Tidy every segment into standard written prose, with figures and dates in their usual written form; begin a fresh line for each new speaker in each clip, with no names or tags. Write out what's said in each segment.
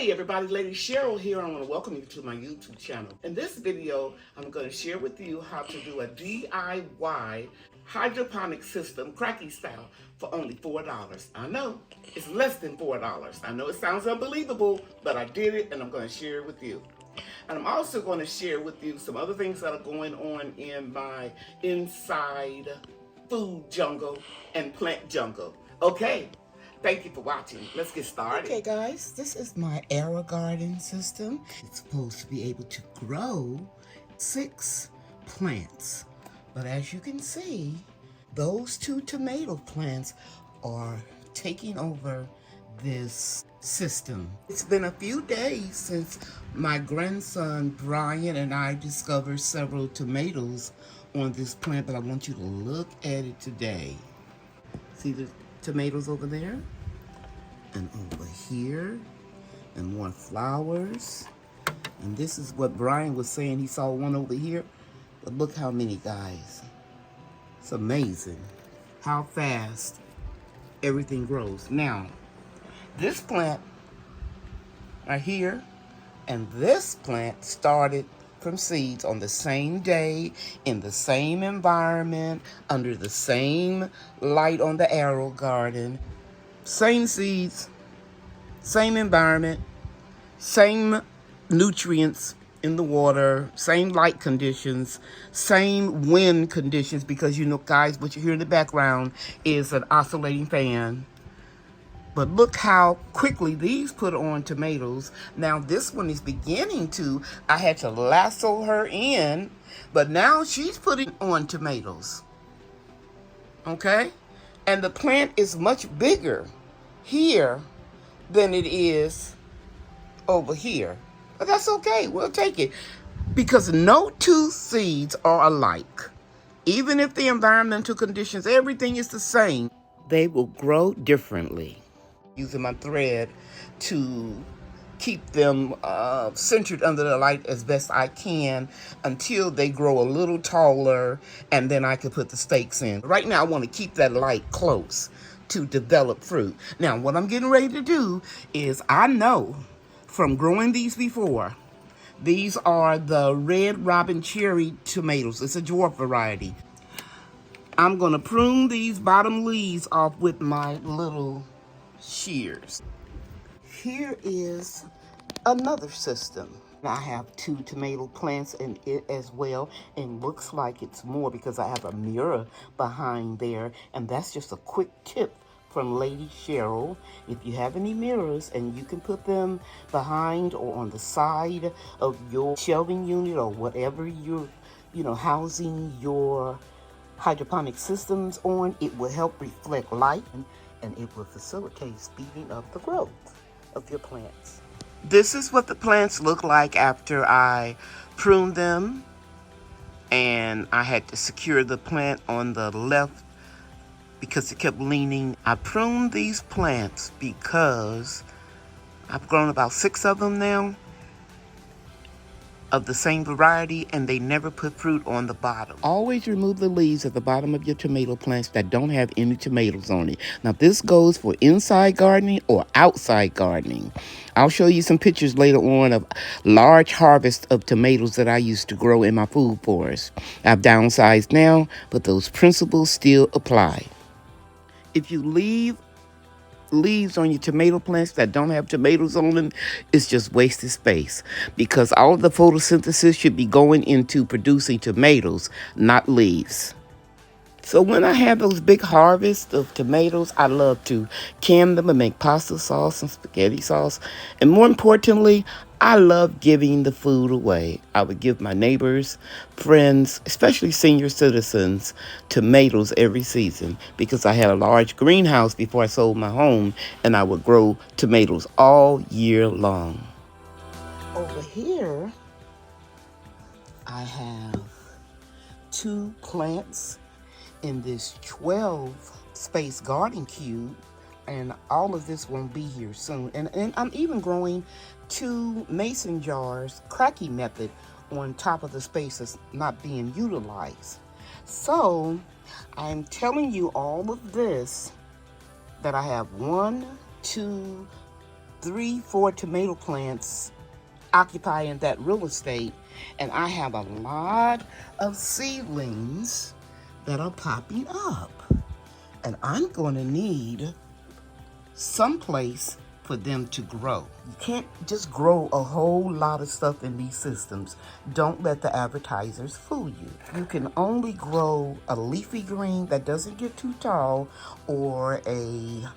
Hey everybody, Lady Cheryl here. I want to welcome you to my YouTube channel. In this video, I'm going to share with you how to do a DIY hydroponic system, Kratky style, for only $4. I know, it's less than $4. I know it sounds unbelievable, but I did it and I'm going to share it with you. And I'm also going to share with you some other things that are going on in my inside food jungle and plant jungle. Okay. Thank you for watching. Let's get started.
Okay guys, this is my aero garden system. It's supposed to be able to grow 6 plants. But as you can see, those 2 tomato plants are taking over this system. It's been a few days since my grandson Brian and I discovered several tomatoes on this plant, but I want you to look at it today. See the tomatoes over there? And over here, and more flowers. And this is what Brian was saying. He saw one over here, but look how many, guys. It's amazing how fast everything grows. Now, this plant right here and this plant started from seeds on the same day, in the same environment, under the same light on the aero garden. Same seeds, same environment, same nutrients in the water, same light conditions, same wind conditions, because you know, guys, what you hear in the background is an oscillating fan. But look how quickly these put on tomatoes. Now this one is beginning to, I had to lasso her in, but now she's putting on tomatoes. Okay? And the plant is much bigger here than it is over here. But that's okay, we'll take it. Because no 2 seeds are alike. Even if the environmental conditions, everything is the same, they will grow differently. Using my thread to keep them centered under the light as best I can until they grow a little taller, and then I can put the stakes in. Right now I want to keep that light close to develop fruit. Now what I'm getting ready to do is, I know from growing these before, these are the Red Robin cherry tomatoes. It's a dwarf variety. I'm going to prune these bottom leaves off with my little shears. Here is another system. I have 2 tomato plants in it as well, and looks like it's more because I have a mirror behind there, and that's just a quick tip from Lady Cheryl. If you have any mirrors and you can put them behind or on the side of your shelving unit or whatever you're, housing your hydroponic systems on, it will help reflect light and it will facilitate speeding up the growth of your plants. This is what the plants look like after I pruned them, and I had to secure the plant on the left because it kept leaning. I pruned these plants because I've grown about 6 of them now of the same variety, and they never put fruit on the bottom. Always remove the leaves at the bottom of your tomato plants that don't have any tomatoes on it. Now this goes for inside gardening or outside gardening. I'll show you some pictures later on of large harvests of tomatoes that I used to grow in my food forest. I've downsized now, but those principles still apply. If you leave leaves on your tomato plants that don't have tomatoes on them, it's just wasted space, because all of the photosynthesis should be going into producing tomatoes, not leaves. So when I have those big harvests of tomatoes, I love to can them and make pasta sauce and spaghetti sauce. And more importantly, I love giving the food away. I would give my neighbors, friends, especially senior citizens, tomatoes every season, because I had a large greenhouse before I sold my home, and I would grow tomatoes all year long. Over here, I have 2 plants in this 12 space garden cube, and all of this won't be here soon. And I'm even growing 2 mason jars, Kratky method, on top of the space that's not being utilized. So I'm telling you all of this, that I have 1, 2, 3-4 tomato plants occupying that real estate, and I have a lot of seedlings that are popping up, and I'm going to need some place for them to grow. You can't just grow a whole lot of stuff in these systems. Don't let the advertisers fool you. You can only grow a leafy green that doesn't get too tall, or a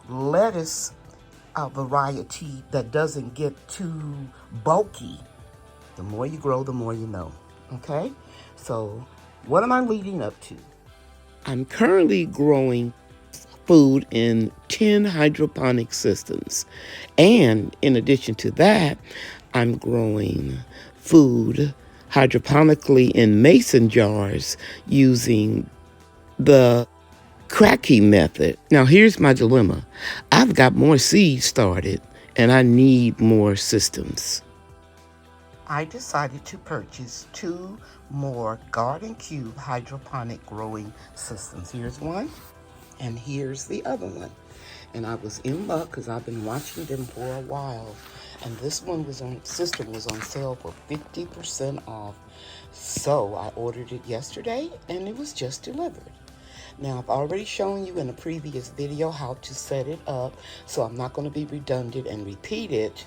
lettuce variety that doesn't get too bulky. The more you grow, the more you know. Okay? So, what am I leading up to? I'm currently growing food in 10 hydroponic systems. And in addition to that, I'm growing food hydroponically in mason jars using the Kratky method. Now here's my dilemma. I've got more seeds started and I need more systems. I decided to purchase 2 more Garden Cube hydroponic growing systems. Here's one, and here's the other one. And I was in luck because I've been watching them for a while. And this one system was on sale for 50% off. So I ordered it yesterday and it was just delivered. Now, I've already shown you in a previous video how to set it up, so I'm not going to be redundant and repeat it,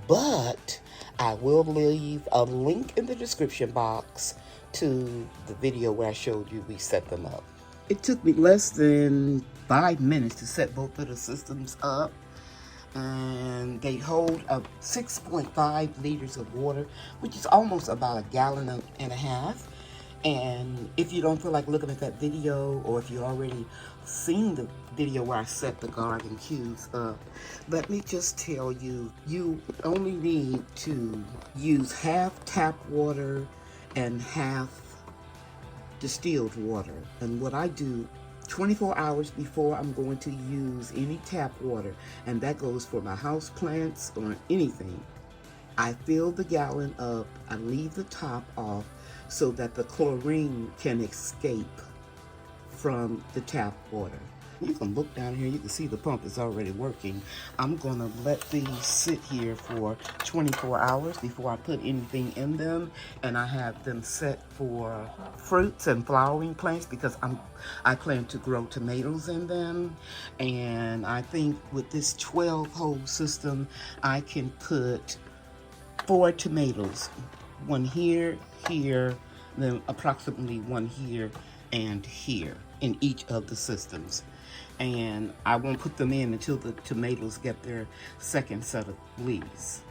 but I will leave a link in the description box to the video where I showed you we set them up. It took me less than 5 minutes to set both of the systems up, and they hold 6.5 liters of water, which is almost about 1.5 gallons. And if you don't feel like looking at that video, or if you already seen the video where I set the garden cubes up, let me just tell you, you only need to use half tap water and half distilled water. And what I do 24 hours before I'm going to use any tap water, and that goes for my house plants or anything, I fill the gallon up, I leave the top off, so that the chlorine can escape from the tap water. You can look down here, you can see the pump is already working. I'm gonna let these sit here for 24 hours before I put anything in them, and I have them set for fruits and flowering plants because I plan to grow tomatoes in them. And I think with this 12-hole system, I can put 4 tomatoes. One here, here, then approximately one here and here in each of the systems. And I won't put them in until the tomatoes get their second set of leaves.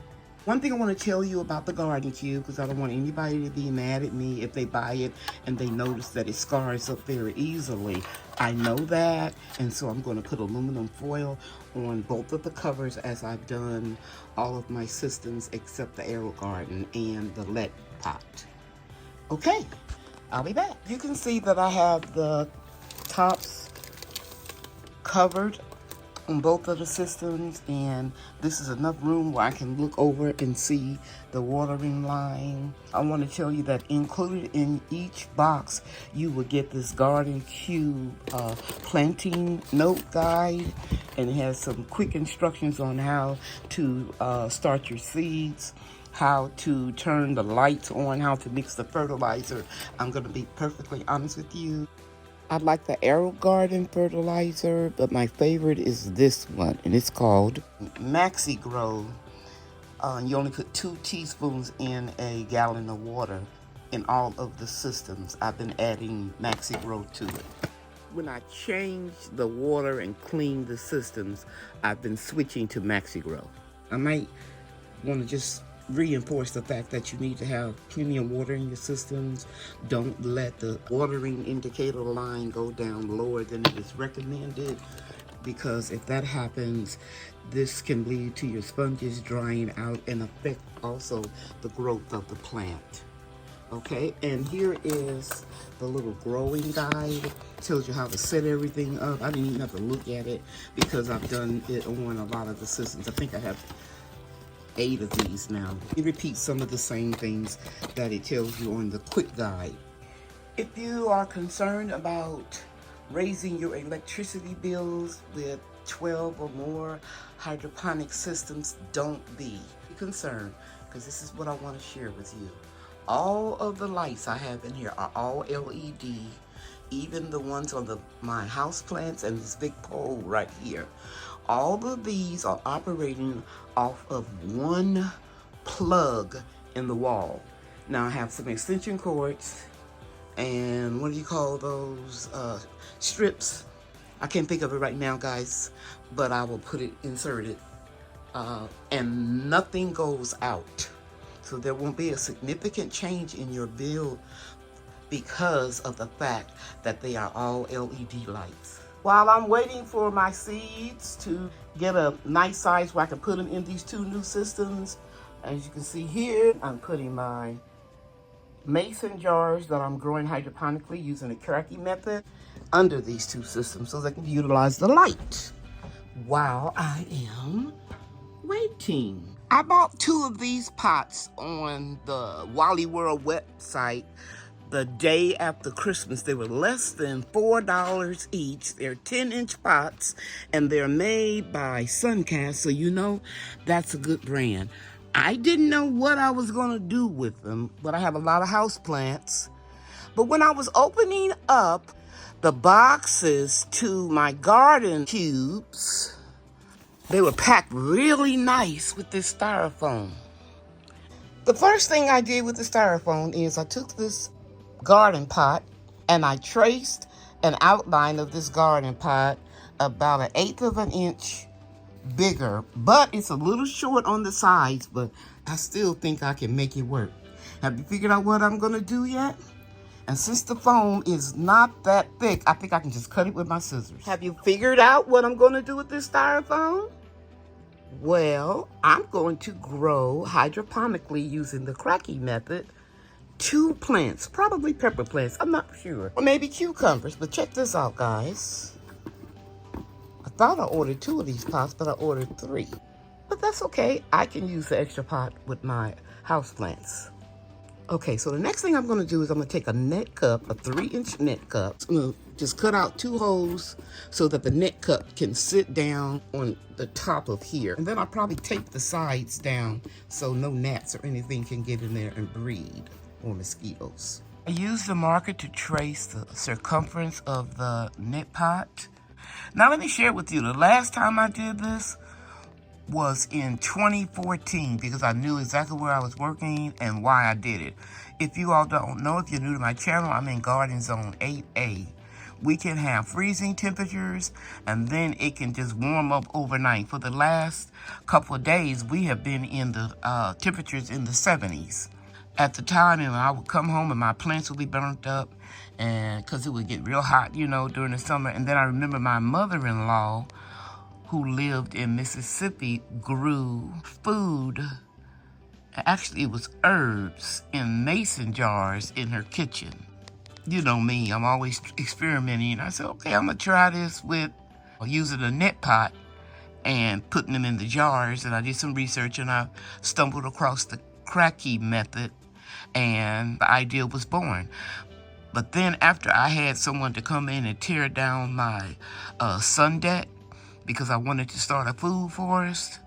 One thing I want to tell you about the garden cube, because I don't want anybody to be mad at me if they buy it and they notice that it scars up very easily. I know that, and so I'm going to put aluminum foil on both of the covers, as I've done all of my systems except the AeroGarden and the lead pot. Okay, I'll be back. You can see that I have the tops covered on both of the systems, and this is enough room where I can look over and see the watering line. I want to tell you that included in each box you will get this garden cube planting note guide, and it has some quick instructions on how to start your seeds, how to turn the lights on, how to mix the fertilizer. I'm going to be perfectly honest with you. I like the AeroGarden fertilizer, but my favorite is this one, and it's called Maxi Grow. You only put 2 teaspoons in a gallon of water in all of the systems. I've been adding Maxi Grow to it. When I change the water and clean the systems, I've been switching to Maxi Grow. I might want to just reinforce the fact that you need to have plenty of water in your systems. Don't let the watering indicator line go down lower than it is recommended, because if that happens, this can lead to your sponges drying out and affect also the growth of the plant. Okay, and here is the little growing guide. Tells you how to set everything up. I didn't even have to look at it because I've done it on a lot of the systems. I think I have 8 of these now. It repeats some of the same things that it tells you on the quick guide. If you are concerned about raising your electricity bills with 12 or more hydroponic systems, don't be concerned, because this is what I want to share with you. All of the lights I have in here are all LED, even the ones on my houseplants and this big pole right here. All of these are operating off of one plug in the wall. Now I have some extension cords and what do you call those strips? I can't think of it right now, guys, but I will put it inserted. And nothing goes out. So there won't be a significant change in your bill because of the fact that they are all LED lights. While I'm waiting for my seeds to get a nice size where I can put them in these two new systems, as you can see here, I'm putting my mason jars that I'm growing hydroponically using the Kratky method under these two systems so they can utilize the light while I am waiting. I bought 2 of these pots on the Wally World website the day after Christmas. They were less than $4 each. They're 10-inch pots and they're made by Suncast, so you know that's a good brand. I didn't know what I was going to do with them, but I have a lot of houseplants. But when I was opening up the boxes to my garden cubes, they were packed really nice with this styrofoam. The first thing I did with the styrofoam is I took this garden pot and I traced an outline of this garden pot about 1/8 of an inch bigger, but it's a little short on the sides, but I still think I can make it work. Have you figured out what I'm gonna do yet? And since the foam is not that thick, I think I can just cut it with my scissors. Have you figured out what I'm gonna do with this styrofoam? Well, I'm going to grow hydroponically using the Kratky method 2 plants, probably pepper plants, I'm not sure. Or maybe cucumbers, but check this out, guys. I thought I ordered 2 of these pots, but I ordered 3. But that's okay, I can use the extra pot with my houseplants. Okay, so the next thing I'm gonna do is I'm gonna take a net cup, a 3-inch net cup. I'm gonna just cut out 2 holes so that the net cup can sit down on the top of here. And then I'll probably tape the sides down so no gnats or anything can get in there and breed, or mosquitoes. I used the marker to trace the circumference of the net pot. Now let me share with you, the last time I did this was in 2014 because I knew exactly where I was working and why I did it. If you all don't know, if you're new to my channel, I'm in garden zone 8A. We can have freezing temperatures and then it can just warm up overnight. For the last couple of days, we have been in the temperatures in the 70s. At the time, and I would come home and my plants would be burnt up, and because it would get real hot, you know, during the summer. And then I remember my mother-in-law, who lived in Mississippi, grew food. Actually, it was herbs in mason jars in her kitchen. You know me, I'm always experimenting. I said, okay, I'm gonna try this with using a net pot and putting them in the jars. And I did some research and I stumbled across the Kratky method and the idea was born. But then after I had someone to come in and tear down my sun deck because I wanted to start a food forest,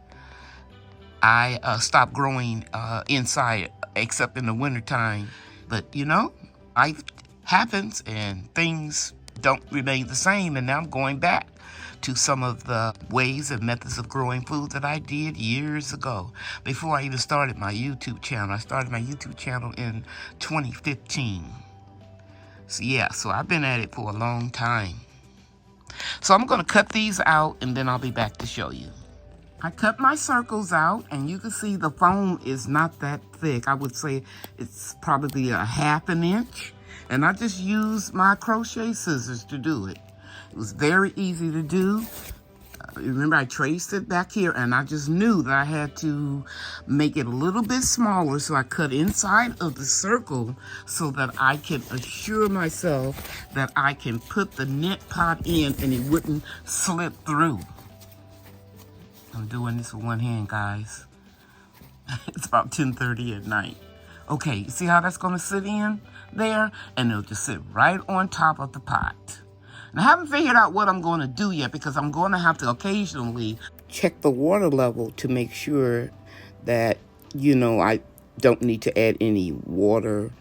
I stopped growing inside except in the wintertime. But you know, life happens and things don't remain the same, and now I'm going back to some of the ways and methods of growing food that I did years ago before I even started my YouTube channel. I started my YouTube channel in 2015. So yeah, so I've been at it for a long time. So I'm gonna cut these out and then I'll be back to show you. I cut my circles out and you can see the foam is not that thick. I would say it's probably 1/2 inch. And I just used my crochet scissors to do it. It was very easy to do. Remember, I traced it back here and I just knew that I had to make it a little bit smaller, so I cut inside of the circle so that I can assure myself that I can put the net pot in and it wouldn't slip through. I'm doing this with one hand, guys. It's about 10:30 at night. Okay, you see how that's gonna sit in there? And it'll just sit right on top of the pot. And I haven't figured out what I'm going to do yet because I'm going to have to occasionally check the water level to make sure that, I don't need to add any water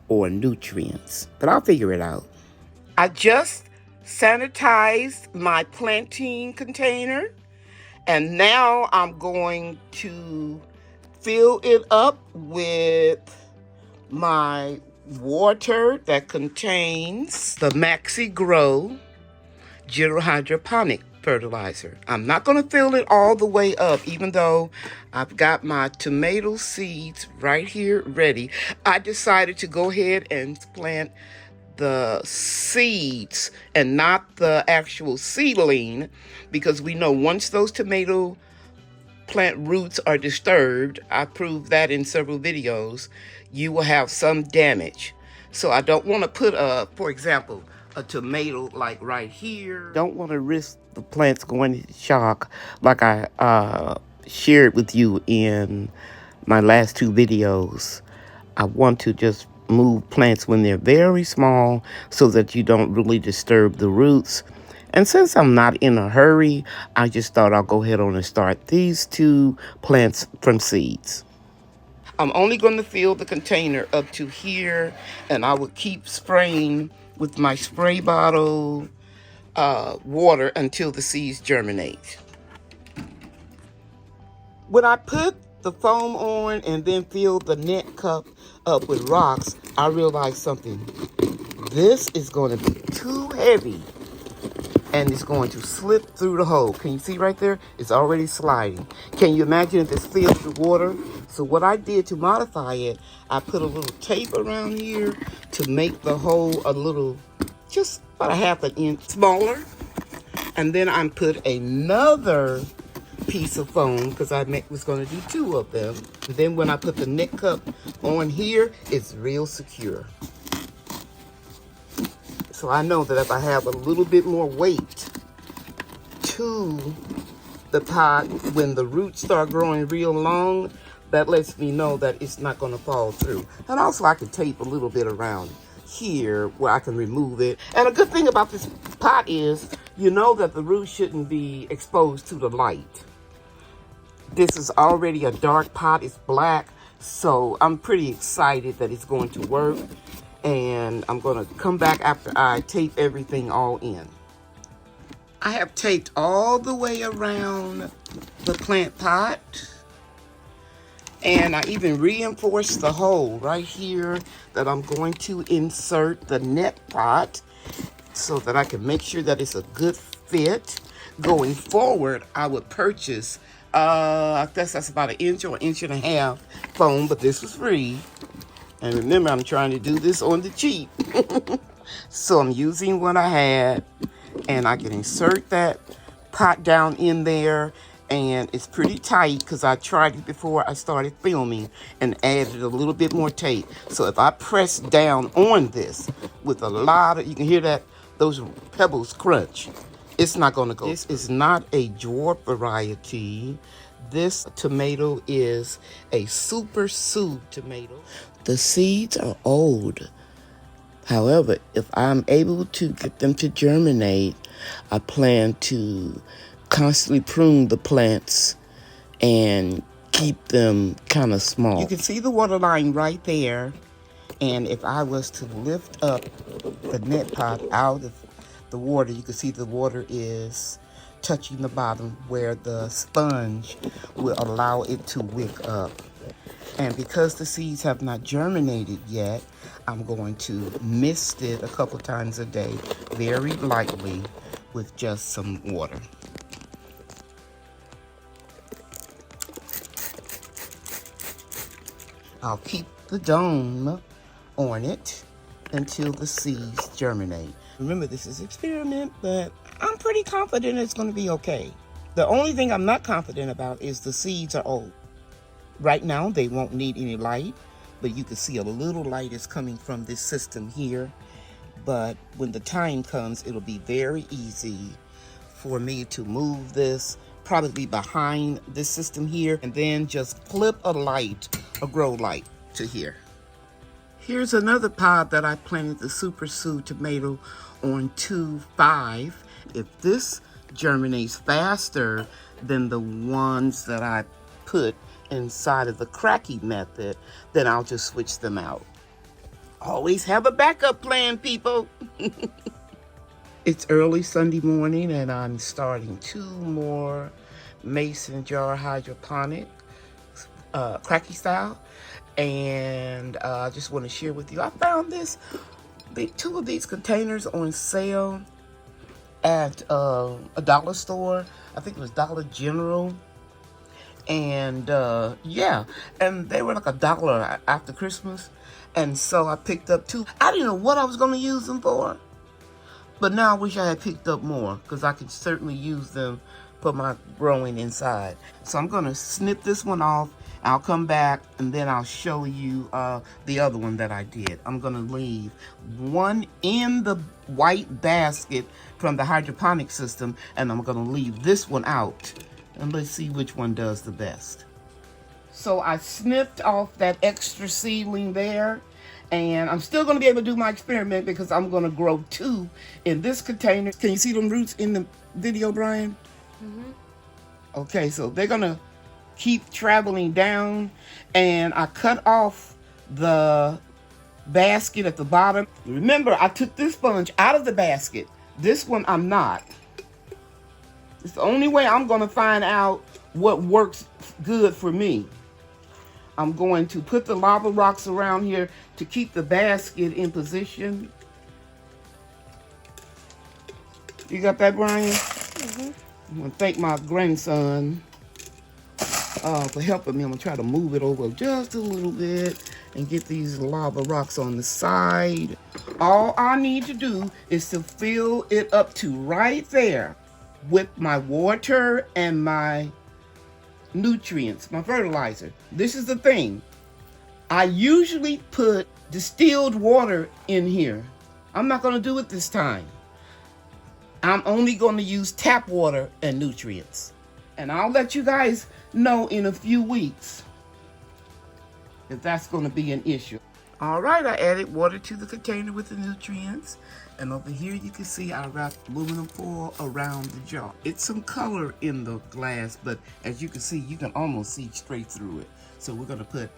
or nutrients. But I'll figure it out. I just sanitized my planting container, and now I'm going to fill it up with my water that contains the Maxi Grow General Hydroponic fertilizer. I'm not going to fill it all the way up, even though I've got my tomato seeds right here ready. I decided to go ahead and plant the seeds and not the actual seedling, because we know once those tomato plant roots are disturbed, I proved that in several videos, you will have some damage. So I don't want to put for example, a tomato like right here. Don't want to risk the plants going into shock like I shared with you in my last two videos. I want to just move plants when they're very small so that you don't really disturb the roots. And since I'm not in a hurry, I just thought I'll go ahead on and start these two plants from seeds. I'm only going to fill the container up to here, and I will keep spraying with my spray bottle water until the seeds germinate. When I put the foam on and then fill the net cup up with rocks, I realized something. This is going to be too heavy, and it's going to slip through the hole. Can you see right there? It's already sliding. Can you imagine if this filled with water? So what I did to modify it, I put a little tape around here to make the hole a little, just about a half an inch smaller. And then I put another piece of foam because I was going to do two of them. And then when I put the neck cup on here, it's real secure. So I know that if I have a little bit more weight to the pot, when the roots start growing real long, that lets me know that it's not going to fall through. And also I can tape a little bit around here where I can remove it. And a good thing about this pot is, you know that the roots shouldn't be exposed to the light. This is already a dark pot, it's black, so I'm pretty excited that it's going to work. And I'm going to come back after I tape everything all in. I have taped all the way around the plant pot. And I even reinforced the hole right here that I'm going to insert the net pot so that I can make sure that it's a good fit. Going forward, I would purchase, I guess that's about an inch or inch and a half foam, but this was free. And remember, I'm trying to do this on the cheap. So I'm using what I had, and I can insert that pot down in there, and it's pretty tight because I tried it before I started filming and added a little bit more tape. So if I press down on this with a lot of, you can hear that, those pebbles crunch, it's not going to go. This is not a dwarf variety. This tomato is a super soup tomato. The seeds are old. However, if I'm able to get them to germinate, I plan to constantly prune the plants and keep them kind of small. You can see the water line right there. And if I was to lift up the net pot out of the water, you can see the water is touching the bottom where the sponge will allow it to wick up. And because the seeds have not germinated yet, I'm going to mist it a couple times a day, very lightly, with just some water. I'll keep the dome on it until the seeds germinate. Remember, this is an experiment, but I'm pretty confident it's going to be okay. The only thing I'm not confident about is the seeds are old. Right now, they won't need any light, but you can see a little light is coming from this system here. But when the time comes, it'll be very easy for me to move this, probably behind this system here, and then just flip a light, a grow light, to here. Here's another pod that I planted the Super Sue tomato on 2.5. If this germinates faster than the ones that I put inside of the Kratky method, then I'll just switch them out. Always have a backup plan, people. It's early Sunday morning and I'm starting 2 more mason jar hydroponic, Kratky style. And I just want to share with you, I found two of these containers on sale at a dollar store. I think it was Dollar General. And yeah, and they were like $1 after Christmas. And so I picked up 2. I didn't know what I was going to use them for, but now I wish I had picked up more because I could certainly use them for my growing inside. So I'm going to snip this one off. I'll come back and then I'll show you the other one that I did. I'm going to leave one in the white basket from the hydroponic system, and I'm going to leave this one out. And let's see which one does the best. So I snipped off that extra seedling there, and I'm still going to be able to do my experiment because I'm going to grow 2 in this container. Can you see them roots in the video, Brian? Mm-hmm. Okay, so they're going to keep traveling down, and I cut off the basket at the bottom. Remember, I took this sponge out of the basket. This one I'm not. It's the only way I'm going to find out what works good for me. I'm going to put the lava rocks around here to keep the basket in position. You got that, Brian? Mm-hmm. I'm going to thank my grandson for helping me. I'm going to try to move it over just a little bit and get these lava rocks on the side. All I need to do is to fill it up to right there with my water and my nutrients, my fertilizer. This is the thing. I usually put distilled water in here. I'm not going to do it this time. I'm only going to use tap water and nutrients. And I'll let you guys know in a few weeks if that's going to be an issue. All right, I added water to the container with the nutrients. And over here you can see I wrapped aluminum foil around the jar. It's some color in the glass, but as you can see, you can almost see straight through it. So we're going to put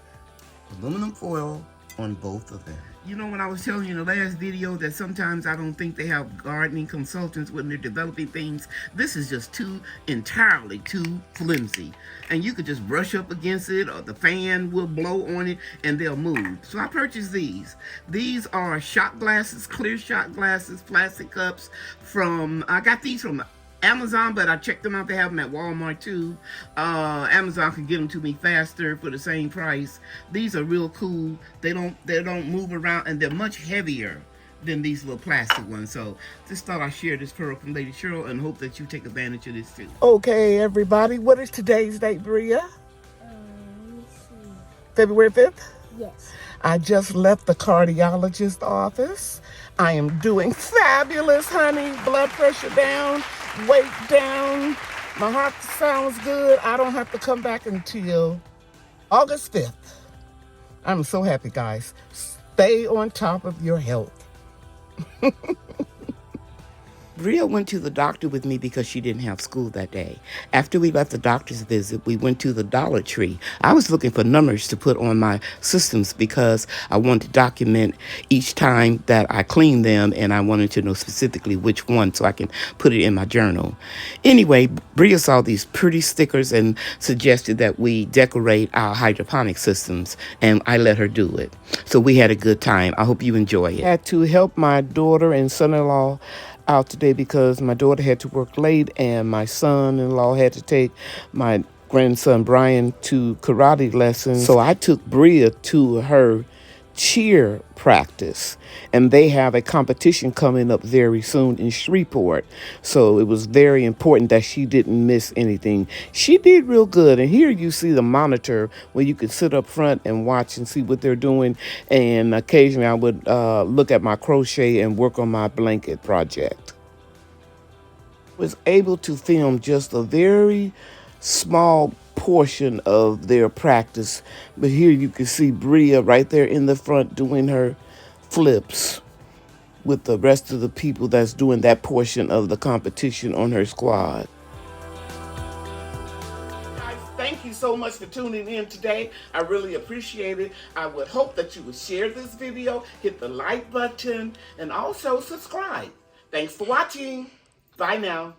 aluminum foil on both of them. You know, when I was telling you in the last video that sometimes I don't think they have gardening consultants when they're developing things, this is just entirely too flimsy. And you could just brush up against it, or the fan will blow on it and they'll move. So I purchased these. These are shot glasses, clear shot glasses, plastic cups I got these from Amazon, but I checked them out. They have them at Walmart too. Amazon can give them to me faster for the same price. These are real cool. They don't move around, and they're much heavier than these little plastic ones. So just thought I'd share this pearl from Lady Cheryl and hope that you take advantage of this too. Okay, everybody, what is today's date, Bria? February 5th?
Yes.
I just left the cardiologist's office. I am doing fabulous, honey. Blood pressure down, weight down. My heart sounds good. I don't have to come back until August 5th. I'm so happy, guys. Stay on top of your health. Bria went to the doctor with me because she didn't have school that day. After we left the doctor's visit, we went to the Dollar Tree. I was looking for numbers to put on my systems because I wanted to document each time that I cleaned them, and I wanted to know specifically which one so I can put it in my journal. Anyway, Bria saw these pretty stickers and suggested that we decorate our hydroponic systems, and I let her do it. So we had a good time. I hope you enjoy it. I had to help my daughter and son-in-law out today because my daughter had to work late and my son-in-law had to take my grandson Brian to karate lessons. So I took Bria to her cheer practice, and they have a competition coming up very soon in Shreveport. So it was very important that she didn't miss anything. She did real good, and here you see the monitor where you can sit up front and watch and see what they're doing, and occasionally I would look at my crochet and work on my blanket project. Was able to film just a very small
portion of their practice. But here you can see Bria right there in the front doing her flips with the rest of the people that's doing that portion of the competition on her squad. Guys, thank you so much for tuning in today. I really appreciate it. I would hope that you would share this video, hit the like button, and also subscribe. Thanks for watching. Bye now.